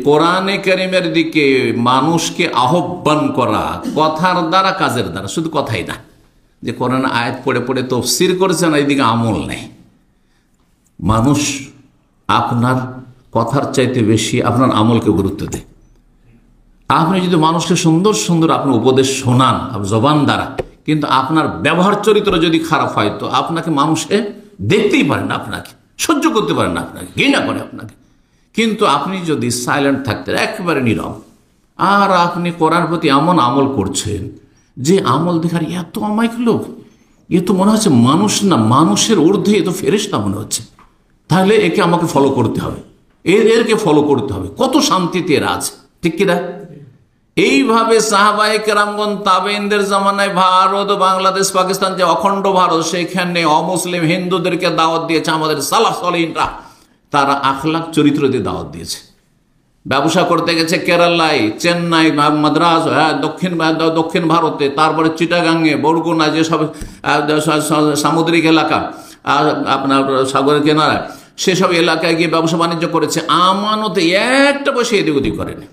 কোরআনে কারীমের দিকে মানুষকে আহ্বান করা কথার দ্বারা, কাজের দ্বারা, শুধু কথাই না যে কোরআন আয়াত পড়ে পড়ে তাফসীর করেছেন, এইদিকে আমল নেই। মানুষ আপনার কথার চাইতে বেশি আপনার আমলকে গুরুত্ব দেয়। আপনি যদি মানুষকে সুন্দর সুন্দর আপনার উপদেশ শোনান জবান দ্বারা, কিন্তু আপনার ব্যবহার চরিত্র যদি খারাপ হয়, তো আপনাকে মানুষে দেখতেই পারে না, আপনাকে সহ্য করতে পারে না, আপনাকে ঘৃণা করে আপনাকে। কিন্তু আপনি যদি সাইলেন্ট থাকতেন, একেবারে নীরব, আর আপনি কোরআন প্রতি এমন আমল করছেন যে আমল দেখার এত অমায়িক লোক, এ তো মনে হচ্ছে মানুষ না, মানুষের ঊর্ধ্বে এ তো ফেরেশতা মনে হচ্ছে, তাহলে একে আমাকে ফলো করতে হবে, এরকে ফলো করতে হবে, কত শান্তিতে এরা আছে, ঠিক কিনা? এইভাবে সাহাবায়ে কেরামগণ তাবেঈনদের জামানায় ভারত, বাংলাদেশ, পাকিস্তান যে অখণ্ড ভারত, সেখানে অমুসলিম হিন্দুদেরকে দাওয়াত দিয়েছে আমাদের সালাফ সালেহিনরা। তারা আখলাক চরিত্র দিয়ে দাওয়াত দিয়েছে। ব্যবসা করতে গেছে কেরালায়, চেন্নাই, মাদ্রাজ, দক্ষিণ ভারতে, তারপরে চিটাগাঙ্গে, বরগুনা, যেসব সামুদ্রিক এলাকা, আপনার সাগরের কিনারা, সেসব এলাকায় গিয়ে ব্যবসা বাণিজ্য করেছে। আমানতে একটা পয়সা এদিক ওদিক করেনি।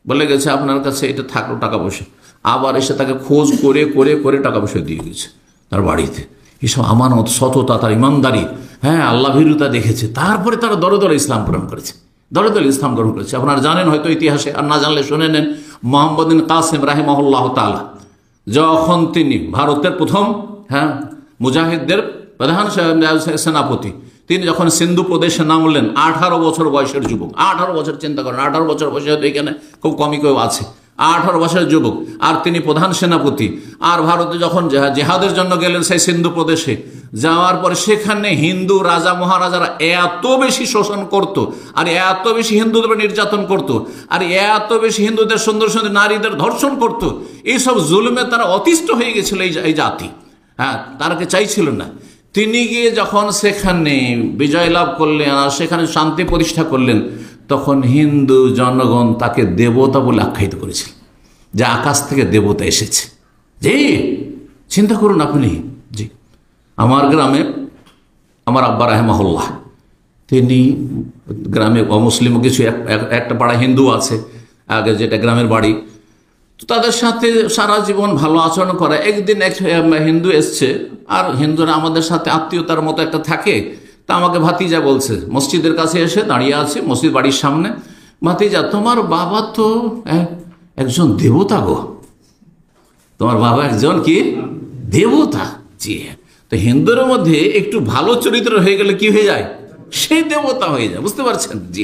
বলে গেছে আপনার কাছে এটা থাকলো টাকা পয়সা, আবার এসে তাকে খোঁজ করে করে করে টাকা পয়সা দিয়ে গেছে তার বাড়িতে। এসব আমানত, সততা, তার ইমানদারি, হ্যাঁ, আল্লাহ ভীরুতা দেখেছে। তারপরে তারা দলে দলে ইসলাম গ্রহণ করেছে, দলে দলে ইসলাম গ্রহণ করেছে। আপনারা জানেন হয়তো ইতিহাসে, আর না জানলে শুনে নেন, মোহাম্মদ বিন কাসেম রাহিমাহুল্লাহ তাআলা, যখন তিনি ভারতের প্রথম মুজাহিদদের প্রধান সেনাপতি, তিনি যখন সিন্ধু প্রদেশে নামলেন, 18 বছর বয়সের যুবক, 18 বছর, চিন্তা করেন, 18 বছর বয়সে, হয়তো এখানে খুব কমই কেউ আছে, 18 বছরের যুবক, আর তিনি প্রধান সেনাপতি। আর ভারতে যখন জেহাদের জন্য গেলেন সেই সিন্ধু প্রদেশে, যাওয়ার পরে সেখানে হিন্দু রাজা মহারাজারা এত বেশি শোষণ করত, আর এত বেশি হিন্দুদের নির্যাতন করত, আর এত বেশি হিন্দুদের সুন্দর সুন্দর নারীদের ধর্ষণ করত, এইসব জুলুমে তারা অতিষ্ঠ হয়ে গেছিল এই জাতি। তারাকে চাইছিল না। তিনি গিয়ে যখন সেখানে বিজয় লাভ করলেন আর সেখানে শান্তি প্রতিষ্ঠা করলেন, তখন হিন্দু জনগণ তাকে দেবতা বলে আখ্যায়িত করেছিল, যে আকাশ থেকে দেবতা এসেছে। জি, চিন্তা করুন আপনি। জি, আমার গ্রামে আমার আব্বা রাহিমাহুল্লাহ, তিনি গ্রামে অমুসলিম কিছু একটা পাড়া হিন্দু আছে আগে, যেটা গ্রামের বাড়ি, তাদের সাথে সারা জীবন ভালো আচরণ করে। একদিন এক হিন্দু এসছে, আর হিন্দুরা আমাদের সাথে আত্মীয়তার মতো একটা থাকে, তা আমাকে ভাতিজা বলছে, মসজিদের কাছে এসে দাঁড়িয়ে আছে, মসজিদ বাড়ির সামনে, ভাতিজা, তোমার বাবা তো একজন দেবতা গো, তোমার বাবা একজন কি দেবতা। জি, তো হিন্দুর মধ্যে একটু ভালো চরিত্র হয়ে গেলে কি হয়ে যায়, সে দেবতা হয়ে যায়, বুঝতে পারছেন? জি,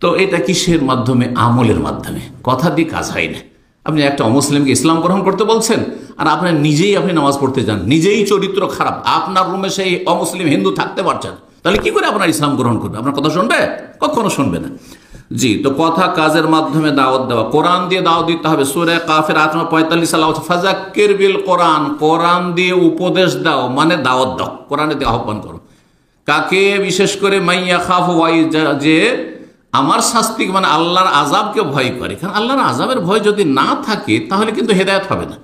তো এটা কিসের মাধ্যমে? আমলের মাধ্যমে। কথা দিয়ে কাজ হয় না। আপনি একটা অমুসলিমকে ইসলাম গ্রহণ করতে বলছেন, আর আপনার নিজেই আপনি নামাজ পড়তে যান, নিজেই চরিত্র খারাপ, আপনার রুমে সেই অমুসলিম হিন্দু থাকতে পারছেন, তাহলে কি করে আপনার ইসলাম গ্রহণ করবে? আপনার কথা শুনবে? কখনো শুনবে না। জি, তো কথা কাজের মাধ্যমে দাওয়াত দেওয়া, কোরআন দিয়ে দাওয়াত দিতে হবে। সূরা কাফের 45 সাল, ফাযাক্কির বিল কোরআন, কোরআন দিয়ে উপদেশ দাও, মানে দাওয়াত দাও, কোরআনে দিয়ে আহ্বান করো। কাকে? বিশেষ করে মাইয়া খাফু ওয়াইজ, যে আমার শাস্তি, মানে আল্লাহর আযাবকে ভয় করে। কারণ আল্লাহর আযাবের ভয় যদি না থাকে, তাহলে কিন্তু হেদায়েত হবে না।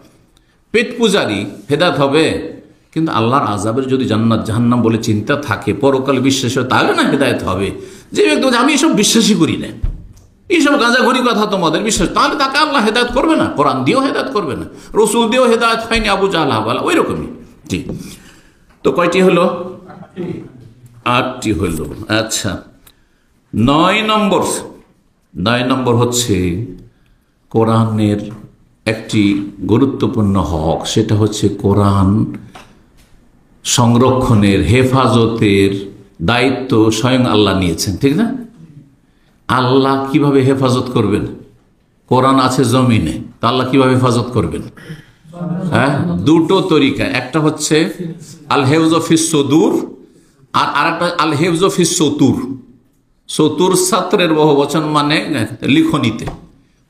পেট পূজারি হেদায়েত হবে, কিন্তু আল্লাহর আযাবের যদি জান্নাত জাহান্নাম বলে চিন্তা থাকে, পরকাল বিশ্বাস হয়, তাহলে না হেদায়েত হবে। যে ব্যক্তি বলছে আমি এসব বিশ্বাসই করি না, এইসব গাঁজাঘড়ি কথা তোমাদের বিশ্বাস, তাহলে তাকে আল্লাহ হেদায়েত করবে না, কোরআন দিয়েও হেদায়েত করবে না, রসুল দিয়েও হেদায়েত হয়নি আবু জাহল হাওয়ালা, ওই রকমই। জি, তো কয়টি হলো? 8টি হলো। আচ্ছা, 9 নম্বর হচ্ছে কোরআনের একটি গুরুত্বপূর্ণ হক, সেটা হচ্ছে কোরআন সংরক্ষণের, হেফাজতের দায়িত্ব স্বয়ং আল্লাহ নিয়েছেন, ঠিক না? আল্লাহ কিভাবে হেফাজত করবেন? কোরআন আছে জমিনে, তা আল্লাহ কিভাবে হেফাজত করবেন? দুটো তরিকা, একটা হচ্ছে আল হেফজ ফিস সুদূর, আর আরেকটা আল হেফজ ফিস সতুর। সতুর ছাত্রের বহুবচন, মানে লিখনিতে।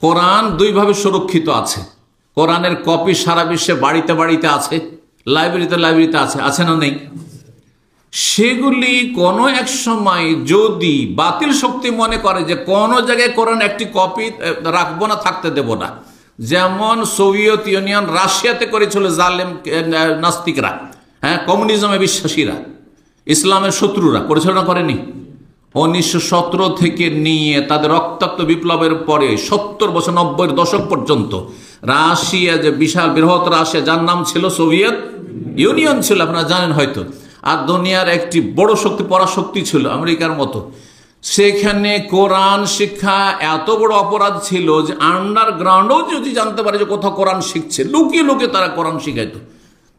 কোরআন দুইভাবে সুরক্ষিত আছে। কোরআনের কপি সারা বিশ্বে বাড়িতে বাড়িতে আছে, লাইব্রেরিতে আছে, আছে না নেই? সেগুলি কোনো এক সময় যদি বাতিল শক্তি মনে করে যে কোনো জায়গায় কোরআন একটি কপি রাখবো না, থাকতে দেব না, যেমন সোভিয়েত ইউনিয়ন রাশিয়াতে করেছিল জালেম নাস্তিকরা, কমিউনিজমে বিশ্বাসীরা, ইসলামের শত্রুরা করেছিল না, করেনি? 1917 থেকে নিয়ে তাদের রক্তাক্ত বিপ্লবের পরে 70 বছর 90-এর দশক পর্যন্ত রাশিয়া, যে বিশাল বৃহৎ রাশিয়া, যার নাম ছিল সোভিয়েত ইউনিয়ন ছিল, আপনারা জানেন হয়তো, আর দুনিয়ার একটি বড় শক্তি, পরাশক্তি ছিল আমেরিকার মতো, সেখানে কোরআন শিক্ষা এত বড় অপরাধ ছিল যে আন্ডারগ্রাউন্ডও যদি জানতে পারে যে কোথাও কোরআন শিখছে, লুকিয়ে লুকিয়ে তারা কোরআন শিখাইতো,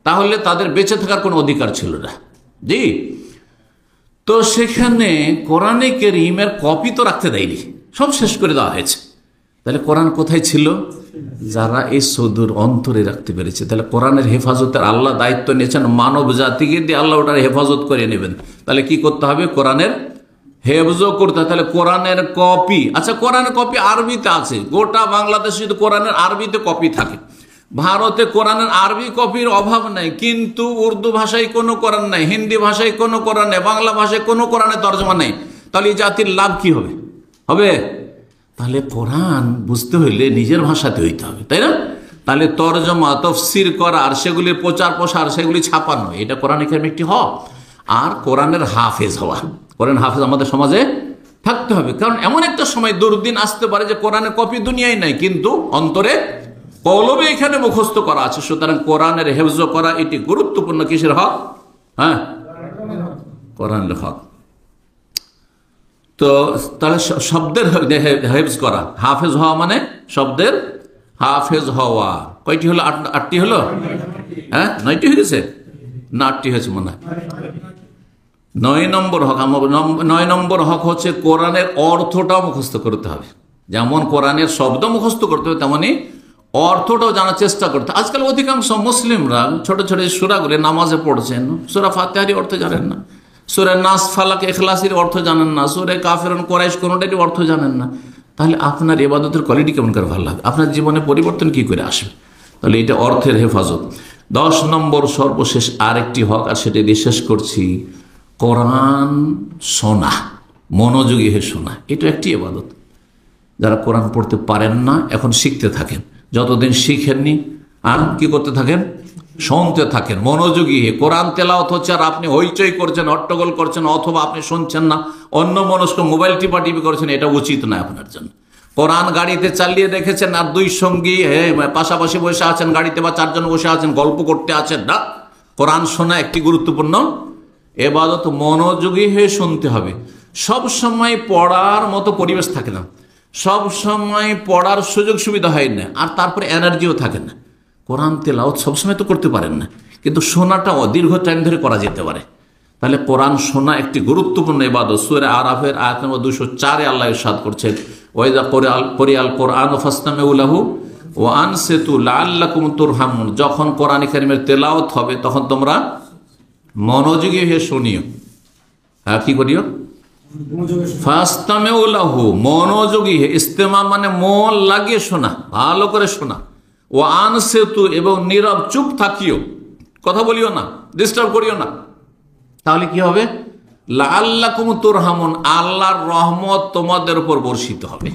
তাহলে তাদের বেঁচে থাকার কোনো অধিকার ছিল না। জি, তো সেখানে কোরআনে কারীমের কপি তো রাখতে দেয়নি, সব শেষ করে দেওয়া হয়েছে। তাহলে কোরআন কোথায় ছিল? যারা এই সুদূর অন্তরে রাখতে পেরেছে। তাহলে কোরআনের হেফাজতের আল্লাহ দায়িত্ব নিয়েছেন, মানব জাতিকে দিয়ে আল্লাহ ওটার হেফাজত করে নেবেন। তাহলে কি করতে হবে? কোরআনের হেফজও করতে হবে। তাহলে কোরআনের কপি, আচ্ছা কোরআনের কপি আরবিতে আছে, গোটা বাংলাদেশে যদি কোরআনের আরবিতে কপি থাকে, ভারতে কোরআনের আরবি কপির অভাব নাই, কিন্তু উর্দু ভাষায় কোনো কোরআন নাই, হিন্দি ভাষায় কোনো কোরআন নেই, বাংলা ভাষায় কোনো কোরআনের তর্জমা নেই। তাহলে এই জাতির লাভ কি হবে? হবে? তাহলে কোরআন বুঝতে হইলে নিজের ভাষাতে হইতে হবে, তাই না? তাহলে তরজমা, তফসির করা, আর সেগুলির প্রচার প্রসার, সেগুলি ছাপানো, এটা কোরআন কারীমের একটি হক। আর কোরআনের হাফেজ হওয়া, কোরআন হাফেজ আমাদের সমাজে থাকতে হবে। কারণ এমন একটা সময় দুর্দিন আসতে পারে যে কোরআনের কপি দুনিয়ায় নাই, কিন্তু অন্তরে কলবে এখানে মুখস্থ করা আছে। সুতরাং কোরআনের হেফজ করা এটি গুরুত্বপূর্ণ। কিসের হক? হ্যাঁ, কোরআনের হক। তো তাহলে শব্দের হেফজ করা, হাফেজ হওয়া মানে শব্দের হাফেজ হওয়া। কয়টি হলো? 8টি হলো? হ্যাঁ, 9টি হয়ে গেছে না 8টি হয়েছে মনে হয়। 9 নম্বর হক, 9 নম্বর হক হচ্ছে কোরআনের অর্থটাও মুখস্থ করতে হবে। যেমন কোরআনের শব্দ মুখস্থ করতে হবে, তেমনি অর্থটাও জানার চেষ্টা করতে। আজকাল অধিকাংশ মুসলিমরা ছোট ছোট সূরাগুলি নামাজে পড়ছেন, সূরা ফাতিহার অর্থ জানেন না, সূরা নাস, ফালাক, ইখলাসের অর্থ জানেন না, সূরা কাফিরুন, কুরাইশ কোনোটারই অর্থ জানেন না। তাহলে আপনার ইবাদতের কোয়ালিটি কেমন করে ভালো লাগবে? আপনার জীবনে পরিবর্তন কি করে আসবে? তাহলে এটা অর্থের হেফাজত। 10 নম্বর সর্বশেষ আরেকটি হক, আর সেটা দিয়ে শেষ করছি, কোরআন শোনা, মনোযোগী হয়ে শোনা, এটা একটি ইবাদত। যারা কোরআন পড়তে পারেন না, এখন শিখতে থাকেন, যতদিন শিখেননি আর কি করতে থাকেন? শুনতে থাকেন মনোযোগী হয়ে। কোরআন তেলাওয়াত হচ্ছে আর আপনি হইচই করছেন, হট্টগোল করছেন, অথবা আপনি শুনছেন না, অন্য মনস্ক মোবাইল টিপাটিপি করছেন, এটা উচিত নয় আপনার জন্য। কোরআন গাড়িতে চালিয়ে রেখেছেন আর দুই সঙ্গী পাশাপাশি বসে আছেন গাড়িতে, বা 4 জন বসে আছেন, গল্প করতে আছেন না। কোরআন শোনা একটি গুরুত্বপূর্ণ ইবাদত, মনোযোগী হয়ে শুনতে হবে। সব সময় পড়ার মতো পরিবেশ থাকে না, সব সময় পড়ার সুযোগ সুবিধা হয় না, আর তারপরে এনার্জিও থাকে না। কোরআন তেলাওয়াত সবসময় তো করতে পারেন না, কিন্তু শোনাটা দীর্ঘ টাইম ধরে করা যেতে পারে। তাহলে কোরআন শোনা একটি গুরুত্বপূর্ণ ইবাদত। সূরা আরাফের আয়াত নম্বর 204-এ আল্লাহ ইরশাদ করছেন, ওয়াইযা ক্বুরিআল কুরআন ফাসতামিউ লাহু ওয়া আনসিতু লাআল্লাকুম তুরহামুন। যখন কোরআন কারীমের তেলাওয়াত হবে তখন তোমরা মনোযোগী হয়ে শুনিও। হ্যাঁ, কি করিও? ফাসতামিউ লাহু, মনোযোগী হয়ে। ইস্তেমা মানে মন লাগিয়ে শোনা, ভালো করে শোনা। ও আনসিতু, এবং নীরব চুপ থাকিও, কথা বলিও না, ডিস্টার্ব করিও না। তাহলে কি হবে? লাআল্লাকুম তুরহামুন, আল্লাহর রহমত তোমাদের উপর বর্ষিত হবে।